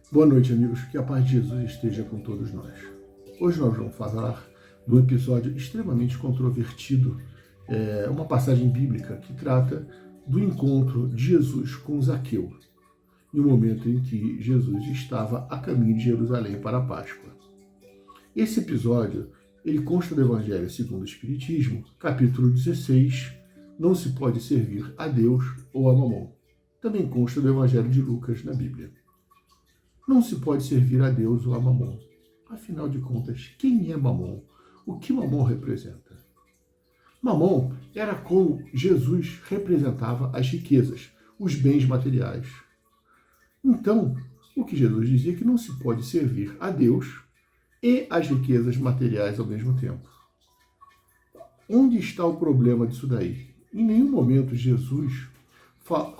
Boa noite, amigos. Que a paz de Jesus esteja com todos nós. Hoje nós vamos falar do episódio extremamente controvertido, uma passagem bíblica que trata do encontro de Jesus com Zaqueu, no momento em que Jesus estava a caminho de Jerusalém para a Páscoa. Esse episódio, ele consta do Evangelho segundo o Espiritismo, capítulo 16, não se pode servir a Deus ou a Mamon. Também consta do Evangelho de Lucas na Bíblia. Não se pode servir a Deus ou a Mamon. Afinal de contas, quem é Mamon? O que Mamon representa? Mamon era como Jesus representava as riquezas, os bens materiais. Então, o que Jesus dizia é que não se pode servir a Deus e as riquezas materiais ao mesmo tempo. Onde está o problema disso daí? Em nenhum momento Jesus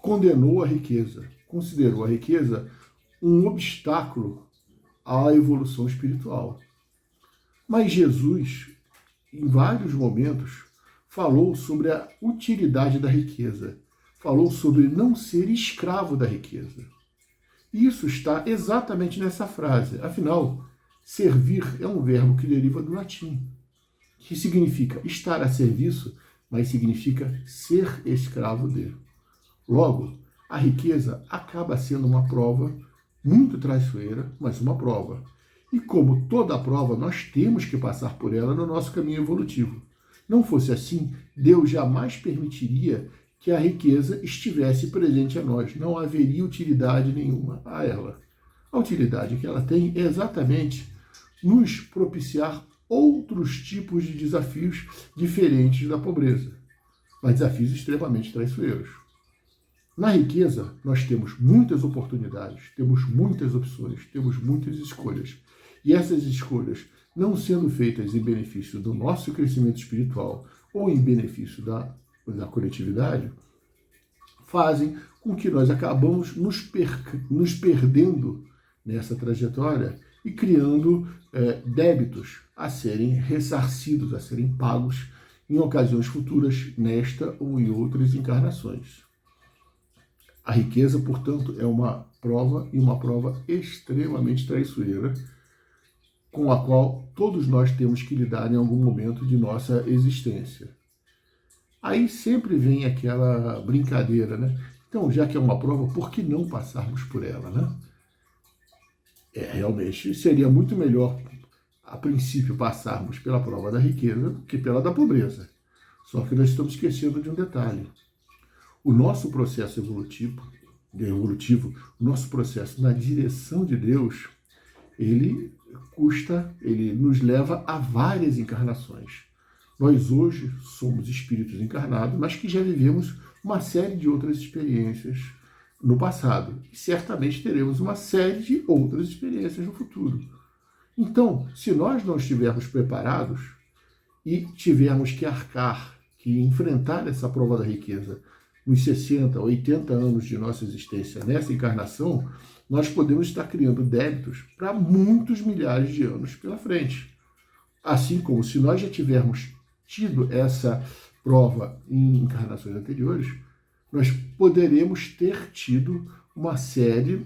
condenou a riqueza, considerou a riqueza um obstáculo à evolução espiritual. Mas Jesus, em vários momentos, falou sobre a utilidade da riqueza, falou sobre não ser escravo da riqueza. Isso está exatamente nessa frase. Afinal, servir é um verbo que deriva do latim, que significa estar a serviço, mas significa ser escravo de. Logo, a riqueza acaba sendo uma prova muito traiçoeira, mas uma prova. E como toda prova, nós temos que passar por ela no nosso caminho evolutivo. Não fosse assim, Deus jamais permitiria que a riqueza estivesse presente a nós. Não haveria utilidade nenhuma a ela. A utilidade que ela tem é exatamente nos propiciar outros tipos de desafios diferentes da pobreza, mas desafios extremamente traiçoeiros. Na riqueza, nós temos muitas oportunidades, temos muitas opções, temos muitas escolhas. E essas escolhas, não sendo feitas em benefício do nosso crescimento espiritual ou em benefício da coletividade, fazem com que nós acabamos nos perdendo nessa trajetória e criando débitos a serem ressarcidos, a serem pagos em ocasiões futuras, nesta ou em outras encarnações. A riqueza, portanto, é uma prova e uma prova extremamente traiçoeira, com a qual todos nós temos que lidar em algum momento de nossa existência. Aí sempre vem aquela brincadeira, né? Então, já que é uma prova, por que não passarmos por ela, né? Realmente seria muito melhor, a princípio, passarmos pela prova da riqueza do que pela da pobreza. Só que nós estamos esquecendo de um detalhe. O nosso processo evolutivo, o nosso processo na direção de Deus, ele nos leva a várias encarnações. Nós hoje somos espíritos encarnados, mas que já vivemos uma série de outras experiências no passado. E certamente teremos uma série de outras experiências no futuro. Então, se nós não estivermos preparados e tivermos que arcar, que enfrentar essa prova da riqueza nos 60, 80 anos de nossa existência nessa encarnação, nós podemos estar criando débitos para muitos milhares de anos pela frente. Assim como se nós já tivermos tido essa prova em encarnações anteriores, nós poderemos ter tido uma série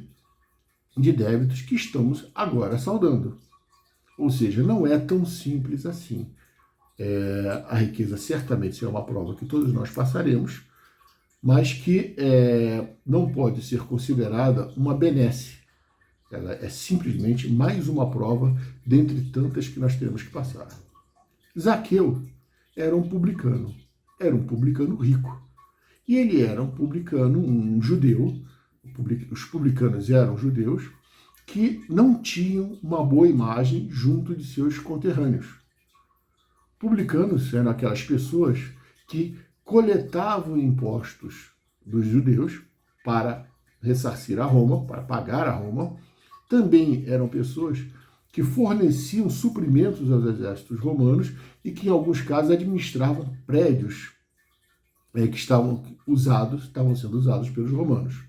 de débitos que estamos agora saldando. Ou seja, não é tão simples assim. A riqueza certamente será uma prova que todos nós passaremos, mas que não pode ser considerada uma benesse. Ela é simplesmente mais uma prova dentre tantas que nós temos que passar. Zaqueu era um publicano rico. E ele era um publicano, um judeu, os publicanos eram judeus, que não tinham uma boa imagem junto de seus conterrâneos. Publicanos eram aquelas pessoas que coletavam impostos dos judeus para ressarcir a Roma, para pagar a Roma. Também eram pessoas que forneciam suprimentos aos exércitos romanos e que, em alguns casos, administravam prédios que estavam sendo usados pelos romanos.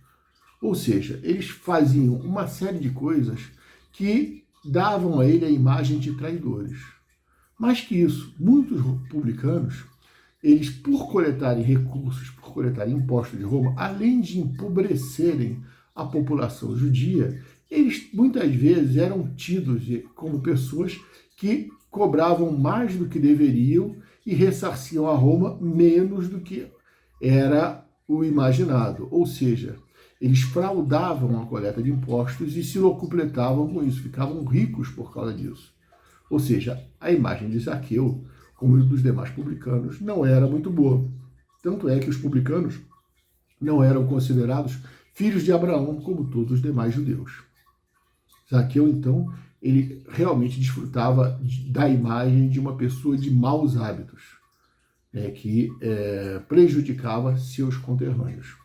Ou seja, eles faziam uma série de coisas que davam a ele a imagem de traidores. Mais que isso, muitos publicanos, eles, por coletarem recursos, por coletarem impostos de Roma, além de empobrecerem a população judia, eles muitas vezes eram tidos como pessoas que cobravam mais do que deveriam e ressarciam a Roma menos do que era o imaginado. Ou seja, eles fraudavam a coleta de impostos e se locupletavam com isso, ficavam ricos por causa disso. Ou seja, a imagem de Zaqueu, como dos demais publicanos, não era muito boa. Tanto é que os publicanos não eram considerados filhos de Abraão como todos os demais judeus. Zaqueu, então, ele realmente desfrutava da imagem de uma pessoa de maus hábitos, né, que prejudicava seus conterrâneos.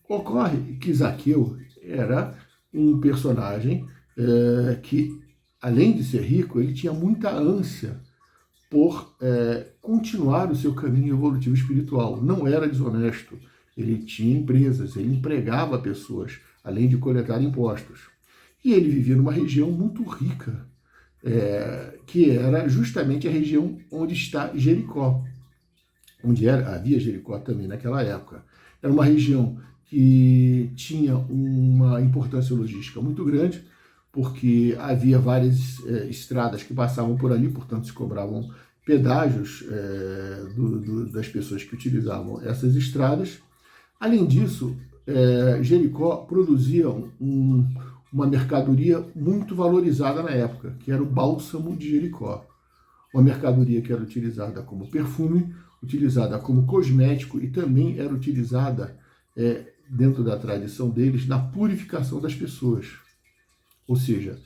Ocorre que Zaqueu era um personagem que, além de ser rico, ele tinha muita ânsia por continuar o seu caminho evolutivo espiritual. Não era desonesto, ele tinha empresas, ele empregava pessoas, além de coletar impostos. E ele vivia numa região muito rica, que era justamente a região onde está Jericó, onde havia Jericó também naquela época. Era uma região que tinha uma importância logística muito grande, porque havia várias estradas que passavam por ali, portanto se cobravam pedágios das pessoas que utilizavam essas estradas. Além disso, Jericó produzia uma mercadoria muito valorizada na época, que era o bálsamo de Jericó. Uma mercadoria que era utilizada como perfume, utilizada como cosmético e também era utilizada, dentro da tradição deles, na purificação das pessoas. Ou seja,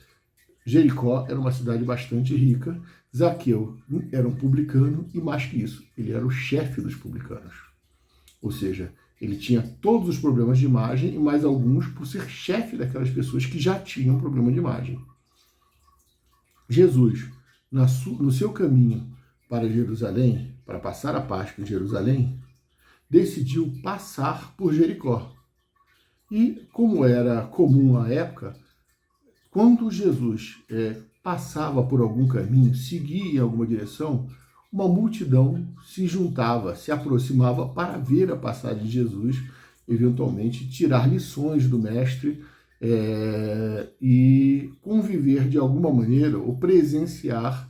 Jericó era uma cidade bastante rica, Zaqueu era um publicano e, mais que isso, ele era o chefe dos publicanos. Ou seja, ele tinha todos os problemas de imagem e mais alguns por ser chefe daquelas pessoas que já tinham problema de imagem. Jesus, no seu caminho para Jerusalém, para passar a Páscoa em Jerusalém, decidiu passar por Jericó. E, como era comum à época, quando Jesus passava por algum caminho, seguia em alguma direção, uma multidão se juntava, se aproximava para ver a passagem de Jesus, eventualmente tirar lições do Mestre e conviver de alguma maneira ou presenciar,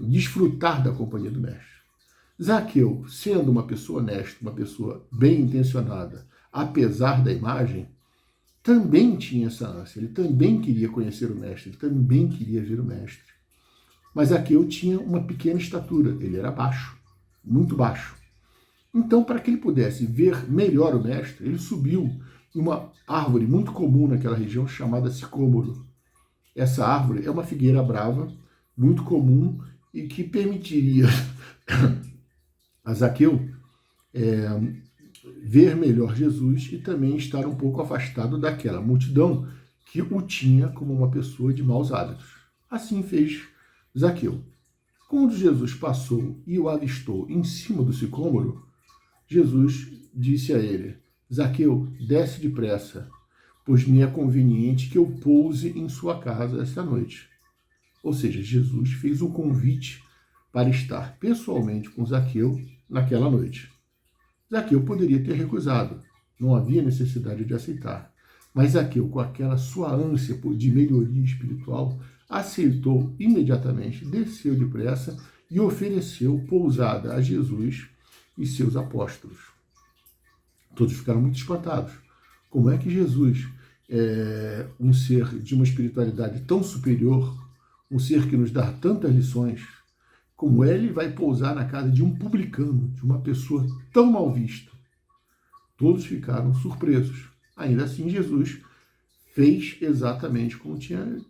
desfrutar da companhia do Mestre. Zaqueu, sendo uma pessoa honesta, uma pessoa bem intencionada, apesar da imagem, também tinha essa ânsia, ele também queria conhecer o Mestre, ele também queria ver o Mestre. Mas Zaqueu tinha uma pequena estatura, ele era baixo, muito baixo. Então, para que ele pudesse ver melhor o Mestre, ele subiu em uma árvore muito comum naquela região chamada sicômoro. Essa árvore é uma figueira brava, muito comum e que permitiria a Zaqueu ver melhor Jesus e também estar um pouco afastado daquela multidão que o tinha como uma pessoa de maus hábitos. Assim fez Zaqueu. Quando Jesus passou e o avistou em cima do sicômoro, Jesus disse a ele: Zaqueu, desce depressa, pois me é conveniente que eu pouse em sua casa esta noite. Ou seja, Jesus fez um convite para estar pessoalmente com Zaqueu naquela noite. Zaqueu poderia ter recusado, não havia necessidade de aceitar. Mas Zaqueu, com aquela sua ânsia de melhoria espiritual, aceitou imediatamente, desceu depressa e ofereceu pousada a Jesus e seus apóstolos. Todos ficaram muito espantados. Como é que Jesus, um ser de uma espiritualidade tão superior, um ser que nos dá tantas lições, como ele vai pousar na casa de um publicano, de uma pessoa tão mal vista? Todos ficaram surpresos. Ainda assim, Jesus fez exatamente como tinha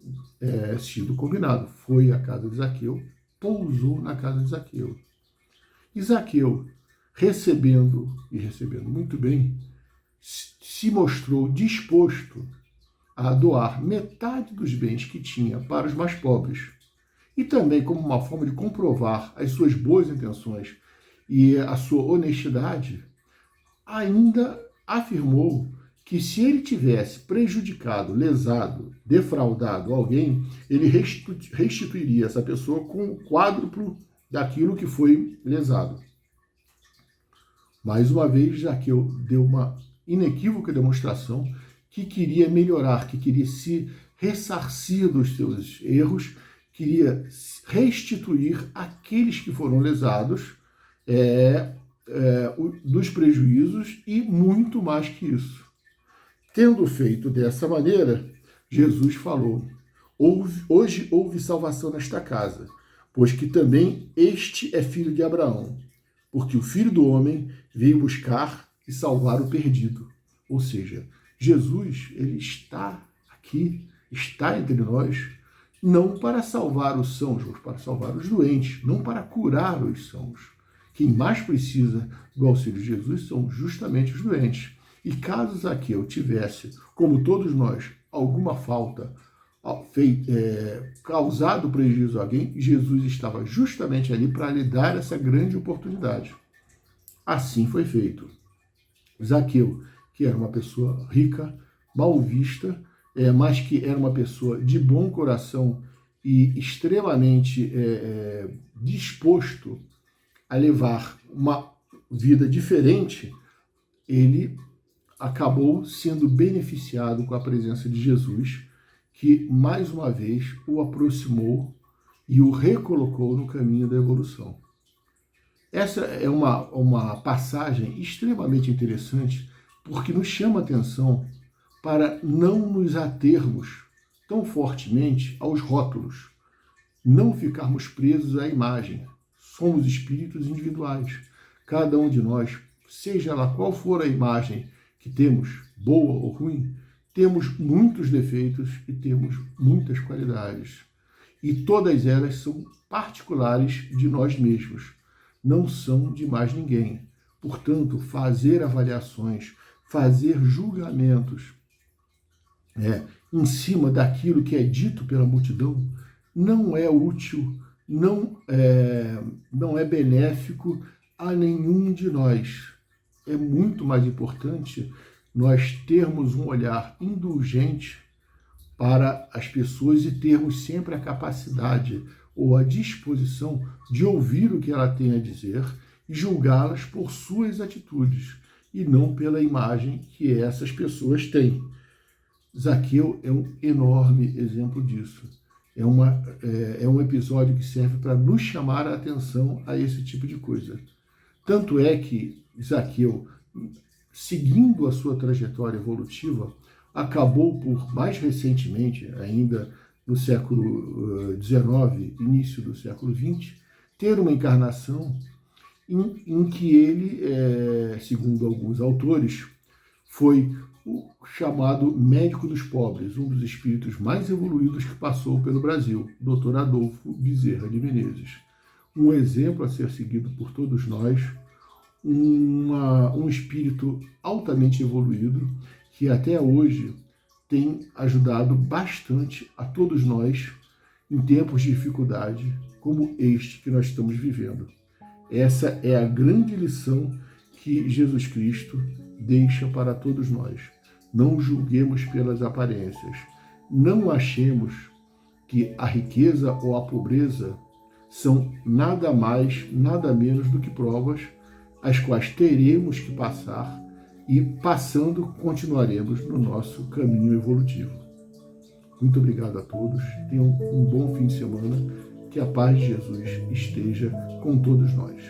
sido combinado. Foi à casa de Zaqueu, pousou na casa de Zaqueu. E Zaqueu, recebendo muito bem, se mostrou disposto a doar metade dos bens que tinha para os mais pobres. E também, como uma forma de comprovar as suas boas intenções e a sua honestidade, ainda afirmou que se ele tivesse prejudicado, lesado, defraudado alguém, ele restituiria essa pessoa com o quádruplo daquilo que foi lesado. Mais uma vez, Zaqueu deu uma inequívoca demonstração que queria melhorar, que queria se ressarcir dos seus erros, queria restituir aqueles que foram lesados dos prejuízos e muito mais que isso. Tendo feito dessa maneira, Jesus falou: hoje houve salvação nesta casa, pois que também este é filho de Abraão, porque o Filho do Homem veio buscar e salvar o perdido. Ou seja, Jesus, ele está aqui, está entre nós, não para salvar os sãos, mas para salvar os doentes, não para curar os sãos. Quem mais precisa do auxílio de Jesus são justamente os doentes. E caso Zaqueu tivesse, como todos nós, alguma falta, causado prejuízo a alguém, Jesus estava justamente ali para lhe dar essa grande oportunidade. Assim foi feito. Zaqueu, que era uma pessoa rica, mal vista, mas que era uma pessoa de bom coração e extremamente disposto a levar uma vida diferente, ele acabou sendo beneficiado com a presença de Jesus, que mais uma vez o aproximou e o recolocou no caminho da evolução. Essa é uma passagem extremamente interessante, porque nos chama a atenção para não nos atermos tão fortemente aos rótulos, não ficarmos presos à imagem. Somos espíritos individuais. Cada um de nós, seja lá qual for a imagem que temos, boa ou ruim, temos muitos defeitos e temos muitas qualidades. E todas elas são particulares de nós mesmos, não são de mais ninguém. Portanto, fazer avaliações, fazer julgamentos em cima daquilo que é dito pela multidão não é útil, não é benéfico a nenhum de nós. É muito mais importante nós termos um olhar indulgente para as pessoas e termos sempre a capacidade ou a disposição de ouvir o que ela tem a dizer e julgá-las por suas atitudes e não pela imagem que essas pessoas têm. Zaqueu é um enorme exemplo disso. É um episódio que serve para nos chamar a atenção a esse tipo de coisa. Tanto é que Zaqueu, seguindo a sua trajetória evolutiva, acabou por, mais recentemente, ainda no século XIX, início do século XX, ter uma encarnação em que ele, segundo alguns autores, foi o chamado médico dos pobres, um dos espíritos mais evoluídos que passou pelo Brasil, Dr. Adolfo Bezerra de Menezes. Um exemplo a ser seguido por todos nós, um espírito altamente evoluído, que até hoje tem ajudado bastante a todos nós em tempos de dificuldade, como este que nós estamos vivendo. Essa é a grande lição que Jesus Cristo deixa para todos nós. Não julguemos pelas aparências. Não achemos que a riqueza ou a pobreza são nada mais, nada menos do que provas as quais teremos que passar e, passando, continuaremos no nosso caminho evolutivo. Muito obrigado a todos. Tenham um bom fim de semana. Que a paz de Jesus esteja com todos nós.